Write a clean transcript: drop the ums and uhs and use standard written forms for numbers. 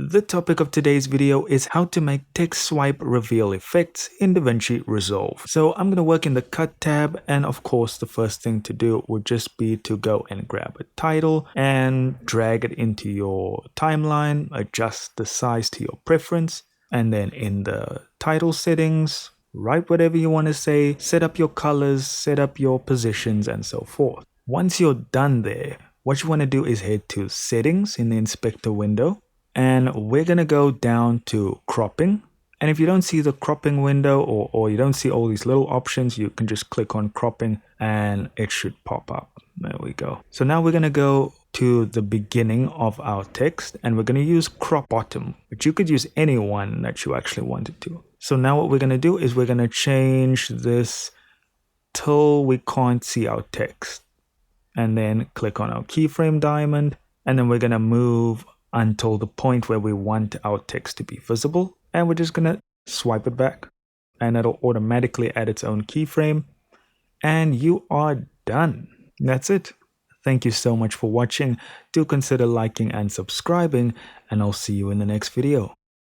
The topic of today's video is how to make text swipe reveal effects in DaVinci Resolve. So I'm going to work in the cut tab, and of course the first thing to do would just be to go and grab a title and drag it into your timeline, adjust the size to your preference, and then in the title settings, write whatever you want to say, set up your colors, set up your positions, and so forth. Once you're done there, what you want to do is head to settings in the inspector window. And we're going to go down to cropping. And if you don't see the cropping window or you don't see all these little options, you can just click on cropping and it should pop up. There we go. So now we're going to go to the beginning of our text and we're going to use crop bottom, but you could use any one that you actually wanted to. So now what we're going to do is we're going to change this till we can't see our text. And then click on our keyframe diamond. And then we're going to move until the point where we want our text to be visible, and we're just gonna swipe it back and it'll automatically add its own keyframe, and you are done. That's it. Thank you so much for watching. Do consider liking and subscribing, and I'll see you in the next video.